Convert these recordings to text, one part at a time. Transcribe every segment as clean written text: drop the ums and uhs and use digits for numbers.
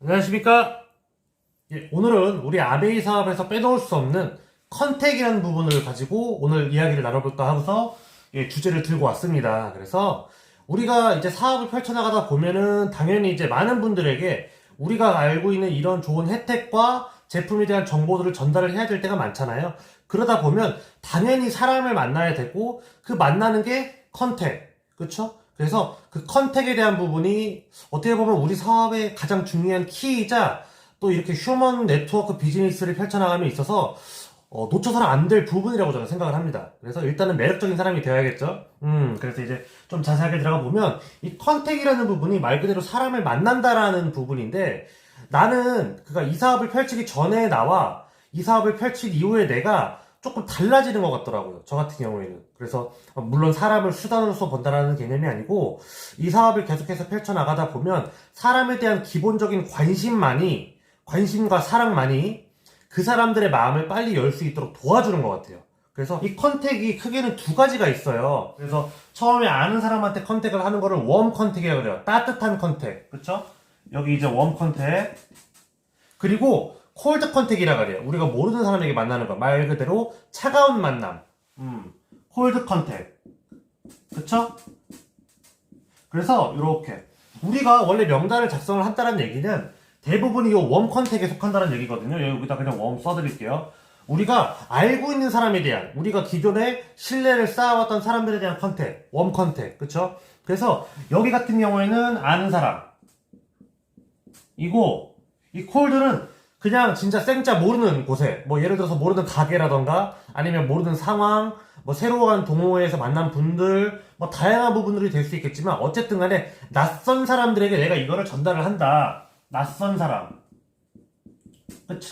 안녕하십니까? 오늘은 우리 아베이 사업에서 빼놓을 수 없는 컨택이라는 부분을 가지고 오늘 이야기를 나눠볼까 하고서 주제를 들고 왔습니다. 그래서 우리가 이제 사업을 펼쳐나가다 보면은 당연히 이제 많은 분들에게 우리가 알고 있는 이런 좋은 혜택과 제품에 대한 정보들을 전달을 해야 될 때가 많잖아요. 그러다 보면 당연히 사람을 만나야 되고 그 만나는 게 컨택, 그쵸? 그래서 그 컨택에 대한 부분이 어떻게 보면 우리 사업의 가장 중요한 키이자 또 이렇게 휴먼 네트워크 비즈니스를 펼쳐나감에 있어서 놓쳐서는 안 될 부분이라고 저는 생각을 합니다. 그래서 일단은 매력적인 사람이 되어야겠죠. 그래서 이제 좀 자세하게 들어가 보면 이 컨택이라는 부분이 말 그대로 사람을 만난다라는 부분인데 나는 그니까 이 사업을 펼치기 전에 나와 이 사업을 펼친 이후에 내가 조금 달라지는 것 같더라고요. 저 같은 경우에는. 그래서 물론 사람을 수단으로서 본다라는 개념이 아니고 이 사업을 계속해서 펼쳐나가다 보면 사람에 대한 기본적인 관심과 사랑만이 그 사람들의 마음을 빨리 열 수 있도록 도와주는 것 같아요. 그래서 이 컨택이 크게는 두 가지가 있어요. 그래서 처음에 아는 사람한테 컨택을 하는 거를 웜 컨택이라고 그래요. 따뜻한 컨택. 그쵸? 여기 이제 웜 컨택. 그리고 콜드 컨택이라고 그래요. 우리가 모르는 사람에게 만나는 거. 말 그대로 차가운 만남. 콜드 컨택. 그쵸? 그래서 이렇게 우리가 원래 명단을 작성을 한다는 얘기는 대부분이 이 웜 컨택에 속한다는 얘기거든요. 여기다 그냥 웜 써드릴게요. 우리가 알고 있는 사람에 대한, 우리가 기존에 신뢰를 쌓아왔던 사람들에 대한 컨택, 웜 컨택, 그쵸? 그래서 여기 같은 경우에는 아는 사람 이고, 이 콜드는 그냥 진짜 생짜 모르는 곳에, 뭐 예를 들어서 모르는 가게라던가 아니면 모르는 상황, 뭐 새로운 동호회에서 만난 분들, 뭐 다양한 부분들이 될 수 있겠지만 어쨌든 간에 낯선 사람들에게 내가 이거를 전달을 한다. 낯선 사람.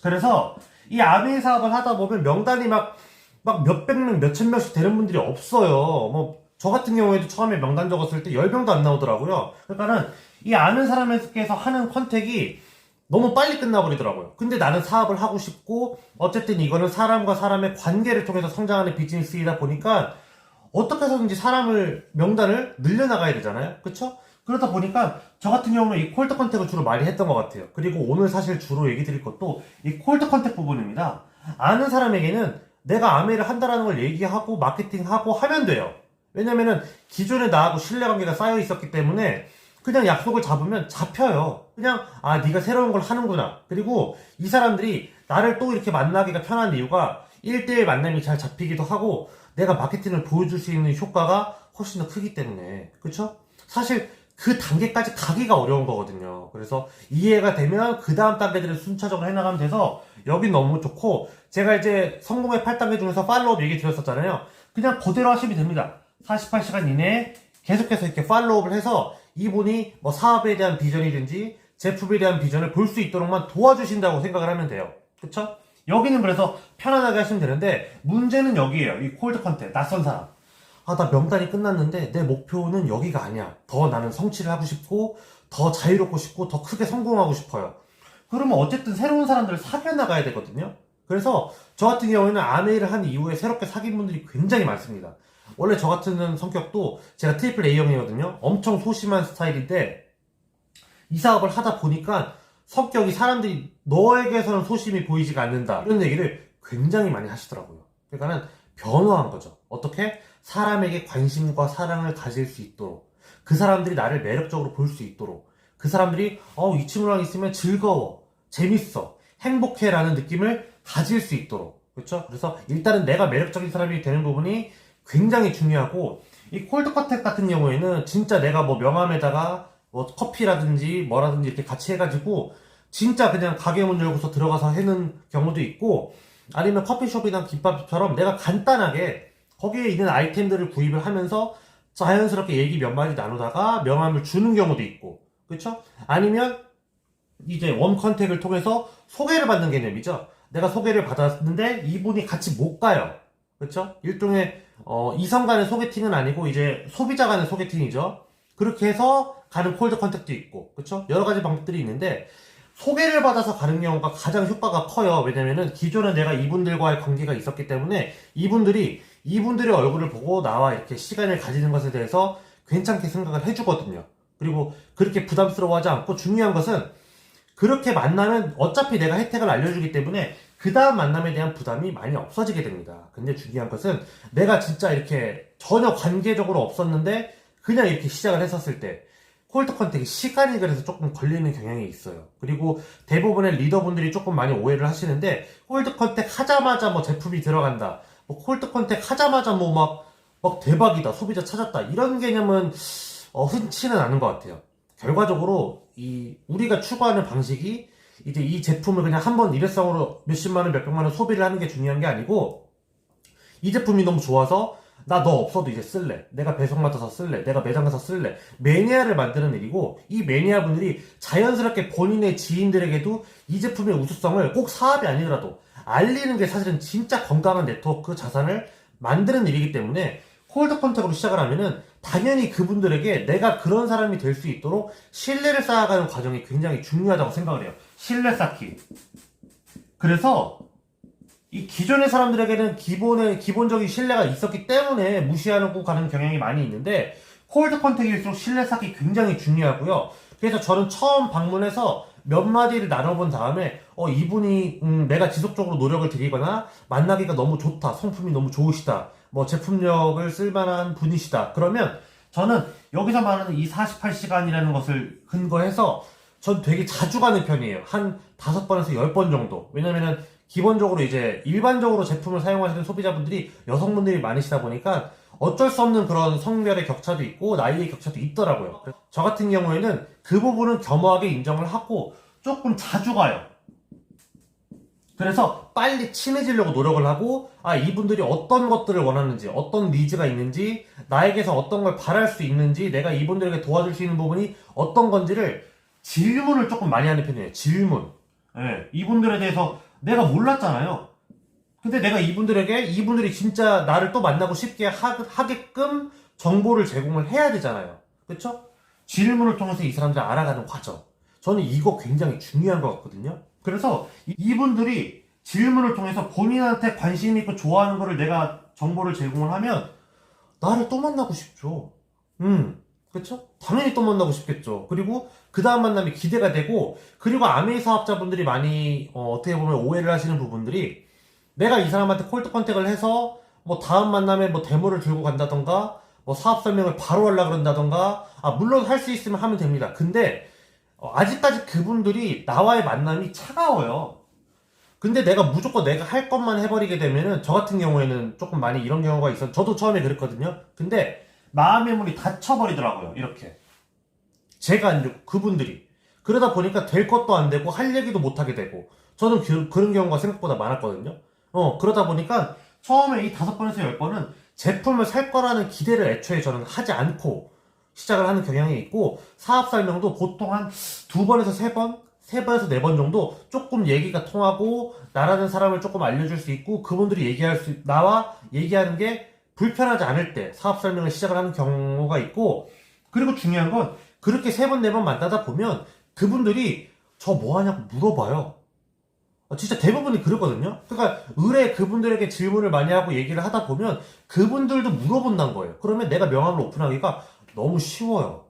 그래서 이 아메이 사업을 하다 보면 명단이 막 몇백 명, 몇천 명씩 되는 분들이 없어요. 뭐 저 같은 경우에도 처음에 명단 적었을 때 10명도 안 나오더라고요. 그러니까는 이 아는 사람에게서 하는 컨택이 너무 빨리 끝나버리더라고요. 근데 나는 사업을 하고 싶고 어쨌든 이거는 사람과 사람의 관계를 통해서 성장하는 비즈니스이다 보니까 어떻게 해서든지 명단을 늘려나가야 되잖아요. 그쵸? 그러다 보니까 저 같은 경우는 이 콜드 컨택을 주로 많이 했던 것 같아요. 그리고 오늘 사실 주로 얘기 드릴 것도 이 콜드 컨택 부분입니다. 아는 사람에게는 내가 아메이를 한다라는 걸 얘기하고 마케팅하고 하면 돼요. 왜냐면은 기존에 나하고 신뢰관계가 쌓여 있었기 때문에 그냥 약속을 잡으면 잡혀요. 그냥 네가 새로운 걸 하는구나. 그리고 이 사람들이 나를 또 이렇게 만나기가 편한 이유가 1대1 만남이 잘 잡히기도 하고 내가 마케팅을 보여줄 수 있는 효과가 훨씬 더 크기 때문에. 그쵸? 사실 그 단계까지 가기가 어려운 거거든요. 그래서 이해가 되면 그 다음 단계들을 순차적으로 해나가면 돼서 여긴 너무 좋고 제가 이제 성공의 8단계 중에서 팔로우업 얘기 드렸었잖아요. 그냥 그대로 하시면 됩니다. 48시간 이내에 계속해서 이렇게 팔로우업을 해서 이분이 뭐 사업에 대한 비전이든지 제품에 대한 비전을 볼 수 있도록만 도와주신다고 생각을 하면 돼요. 그쵸? 여기는 그래서 편안하게 하시면 되는데 문제는 여기에요. 이 콜드 컨택, 낯선 사람. 나 명단이 끝났는데 내 목표는 여기가 아니야. 더 나는 성취를 하고 싶고 더 자유롭고 싶고 더 크게 성공하고 싶어요. 그러면 어쨌든 새로운 사람들을 사귀어 나가야 되거든요. 그래서 저 같은 경우에는 아메이를 한 이후에 새롭게 사귄 분들이 굉장히 많습니다. 원래 저 같은 성격도 제가 트리플 A형이거든요. 엄청 소심한 스타일인데 이 사업을 하다 보니까 성격이 사람들이 너에게서는 소심이 보이지가 않는다 이런 얘기를 굉장히 많이 하시더라고요. 그러니까는 변화한 거죠. 어떻게? 사람에게 관심과 사랑을 가질 수 있도록 그 사람들이 나를 매력적으로 볼 수 있도록 그 사람들이 이 친구랑 있으면 즐거워, 재밌어, 행복해 라는 느낌을 가질 수 있도록. 그렇죠? 그래서 일단은 내가 매력적인 사람이 되는 부분이 굉장히 중요하고 이 콜드 컨택 같은 경우에는 진짜 내가 뭐 명함에다가 뭐 커피라든지 뭐라든지 이렇게 같이 해가지고 진짜 그냥 가게 문 열고서 들어가서 하는 경우도 있고 아니면 커피숍이나 김밥처럼 내가 간단하게 거기에 있는 아이템들을 구입을 하면서 자연스럽게 얘기 몇 마디 나누다가 명함을 주는 경우도 있고 그쵸? 아니면 이제 웜 컨택을 통해서 소개를 받는 개념이죠. 내가 소개를 받았는데 이분이 같이 못 가요. 그쵸? 일종의 이성 간의 소개팅은 아니고 이제 소비자 간의 소개팅이죠. 그렇게 해서 가는 콜드 컨택도 있고 그쵸? 여러 가지 방법들이 있는데 소개를 받아서 가는 경우가 가장 효과가 커요. 왜냐면은 기존에 내가 이분들과의 관계가 있었기 때문에 이분들의 얼굴을 보고 나와 이렇게 시간을 가지는 것에 대해서 괜찮게 생각을 해주거든요. 그리고 그렇게 부담스러워하지 않고 중요한 것은 그렇게 만나면 어차피 내가 혜택을 알려주기 때문에 그 다음 만남에 대한 부담이 많이 없어지게 됩니다. 근데 중요한 것은 내가 진짜 이렇게 전혀 관계적으로 없었는데 그냥 이렇게 시작을 했었을 때 콜드 컨택이 시간이 그래서 조금 걸리는 경향이 있어요. 그리고 대부분의 리더분들이 조금 많이 오해를 하시는데 콜드 컨택 하자마자 뭐 제품이 들어간다. 뭐 콜드 컨택 하자마자 뭐 막 대박이다. 소비자 찾았다. 이런 개념은 흔치는 않은 것 같아요. 결과적으로 우리가 추구하는 방식이 이제 이 제품을 그냥 한번 일회성으로 몇십만 원, 몇백만 원 소비를 하는 게 중요한 게 아니고 이 제품이 너무 좋아서 나 너 없어도 이제 쓸래. 내가 배송 맡아서 쓸래. 내가 매장 가서 쓸래. 매니아를 만드는 일이고 이 매니아 분들이 자연스럽게 본인의 지인들에게도 이 제품의 우수성을 꼭 사업이 아니더라도 알리는 게 사실은 진짜 건강한 네트워크 자산을 만드는 일이기 때문에 콜드 컨택으로 시작을 하면은 당연히 그분들에게 내가 그런 사람이 될 수 있도록 신뢰를 쌓아가는 과정이 굉장히 중요하다고 생각을 해요. 신뢰 쌓기. 그래서 이 기존의 사람들에게는 기본적인 신뢰가 있었기 때문에 무시하고 가는 경향이 많이 있는데 콜드 컨택일수록 신뢰 쌓기 굉장히 중요하고요. 그래서 저는 처음 방문해서 몇 마디를 나눠본 다음에 이분이 내가 지속적으로 노력을 들이거나 만나기가 너무 좋다, 성품이 너무 좋으시다, 뭐 제품력을 쓸만한 분이시다. 그러면 저는 여기서 말하는 이 48시간이라는 것을 근거해서 전 되게 자주 가는 편이에요. 한 5번에서 10번 정도. 왜냐면은 기본적으로 이제 일반적으로 제품을 사용하시는 소비자분들이 여성분들이 많으시다 보니까 어쩔 수 없는 그런 성별의 격차도 있고 나이의 격차도 있더라고요. 저 같은 경우에는 그 부분은 겸허하게 인정을 하고 조금 자주 가요. 그래서 빨리 친해지려고 노력을 하고 이분들이 어떤 것들을 원하는지 어떤 니즈가 있는지 나에게서 어떤 걸 바랄 수 있는지 내가 이분들에게 도와줄 수 있는 부분이 어떤 건지를 질문을 조금 많이 하는 편이에요. 질문. 네, 이분들에 대해서 내가 몰랐잖아요. 근데 내가 이분들이 진짜 나를 또 만나고 싶게 하게끔 정보를 제공을 해야 되잖아요. 그쵸? 질문을 통해서 이 사람들을 알아가는 과정. 저는 이거 굉장히 중요한 것 같거든요. 그래서 이분들이 질문을 통해서 본인한테 관심 있고 좋아하는 거를 내가 정보를 제공을 하면 나를 또 만나고 싶죠. 그쵸? 당연히 또 만나고 싶겠죠. 그리고 그 다음 만남이 기대가 되고, 그리고 아메이 사업자분들이 많이 어떻게 보면 오해를 하시는 부분들이 내가 이 사람한테 콜드 컨택을 해서 뭐 다음 만남에 뭐 데모를 들고 간다던가 뭐 사업 설명을 바로 하려고 그런다던가 물론 할 수 있으면 하면 됩니다. 근데 아직까지 그분들이 나와의 만남이 차가워요. 근데 내가 무조건 내가 할 것만 해버리게 되면은 저 같은 경우에는 조금 많이 이런 경우가 있어. 저도 처음에 그랬거든요. 근데 마음의 문이 닫혀버리더라고요. 이렇게. 제가 아니고 그분들이. 그러다 보니까 될 것도 안 되고 할 얘기도 못 하게 되고 저는 그런 경우가 생각보다 많았거든요. 그러다 보니까 처음에 이 5번에서 10번은 제품을 살 거라는 기대를 애초에 저는 하지 않고 시작을 하는 경향이 있고 사업 설명도 보통 한 2번에서 3번, 3번에서 4번 정도 조금 얘기가 통하고 나라는 사람을 조금 알려줄 수 있고 그분들이 나와 얘기하는 게 불편하지 않을 때 사업 설명을 시작을 하는 경우가 있고 그리고 중요한 건 그렇게 3번, 4번 만나다 보면 그분들이 저 뭐 하냐고 물어봐요. 진짜 대부분이 그러거든요. 그러니까 의뢰 그분들에게 질문을 많이 하고 얘기를 하다 보면 그분들도 물어본다는 거예요. 그러면 내가 명함을 오픈하기가 너무 쉬워요.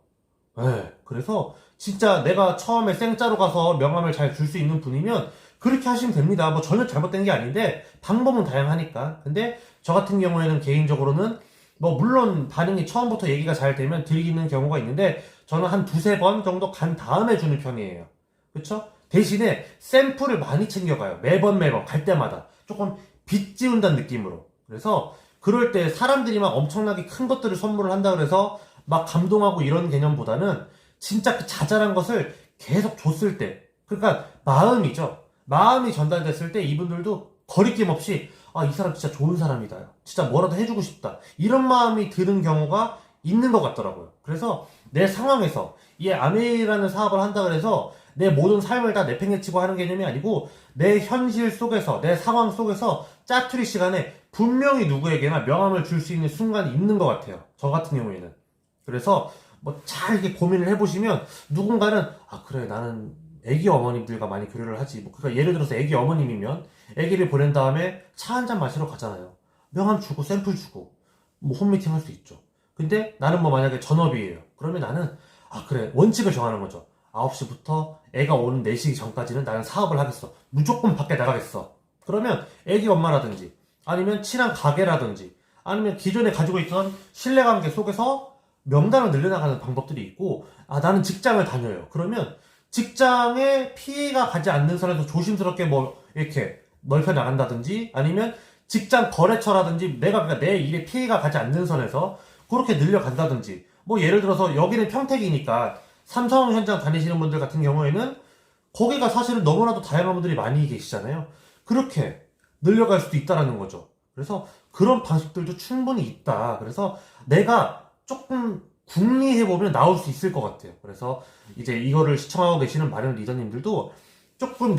네, 그래서 진짜 내가 처음에 생짜로 가서 명함을 잘 줄 수 있는 분이면 그렇게 하시면 됩니다. 뭐 전혀 잘못된 게 아닌데 방법은 다양하니까. 근데 저 같은 경우에는 개인적으로는 뭐 물론 반응이 처음부터 얘기가 잘 되면 드리는 경우가 있는데 저는 한 2-3번 정도 간 다음에 주는 편이에요. 그쵸? 대신에 샘플을 많이 챙겨가요. 매번 갈 때마다 조금 빚지운다는 느낌으로. 그래서 그럴 때 사람들이 막 엄청나게 큰 것들을 선물을 한다 그래서 막 감동하고 이런 개념보다는 진짜 그 자잘한 것을 계속 줬을 때, 그러니까 마음이죠. 마음이 전달됐을 때 이분들도 거리낌 없이 이 사람 진짜 좋은 사람이다. 진짜 뭐라도 해주고 싶다. 이런 마음이 드는 경우가 있는 것 같더라고요. 그래서 내 상황에서 이 아메이라는 사업을 한다 그래서 내 모든 삶을 다 내팽개치고 하는 개념이 아니고 내 현실 속에서 내 상황 속에서 짜투리 시간에 분명히 누구에게나 명함을 줄 수 있는 순간이 있는 것 같아요. 저 같은 경우에는. 그래서 뭐 잘 이렇게 고민을 해보시면 누군가는 그래 나는 애기 어머님들과 많이 교류를 하지. 뭐 그러니까 예를 들어서 애기 어머님이면 애기를 보낸 다음에 차 한잔 마시러 가잖아요. 명함 주고 샘플 주고 뭐 홈미팅 할 수 있죠. 근데 나는 뭐 만약에 전업이에요. 그러면 나는 그래 원칙을 정하는 거죠. 9시부터 애가 오는 4시 전까지는 나는 사업을 하겠어. 무조건 밖에 나가겠어. 그러면 애기 엄마라든지 아니면 친한 가게라든지 아니면 기존에 가지고 있던 신뢰관계 속에서 명단을 늘려나가는 방법들이 있고, 나는 직장을 다녀요. 그러면 직장에 피해가 가지 않는 선에서 조심스럽게 뭐 이렇게 넓혀 나간다든지 아니면 직장 거래처라든지 그러니까 내 일에 피해가 가지 않는 선에서 그렇게 늘려간다든지, 뭐 예를 들어서 여기는 평택이니까 삼성 현장 다니시는 분들 같은 경우에는 거기가 사실은 너무나도 다양한 분들이 많이 계시잖아요. 그렇게 늘려갈 수도 있다라는 거죠. 그래서 그런 방식들도 충분히 있다. 그래서 내가 조금 궁리해보면 나올 수 있을 것 같아요. 그래서 이제 이거를 시청하고 계시는 많은 리더님들도 조금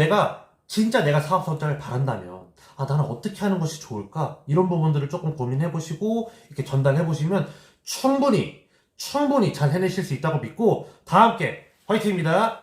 진짜 내가 사업 성장을 바란다면, 나는 어떻게 하는 것이 좋을까? 이런 부분들을 조금 고민해보시고, 이렇게 전달해보시면 충분히 잘 해내실 수 있다고 믿고, 다 함께 화이팅입니다.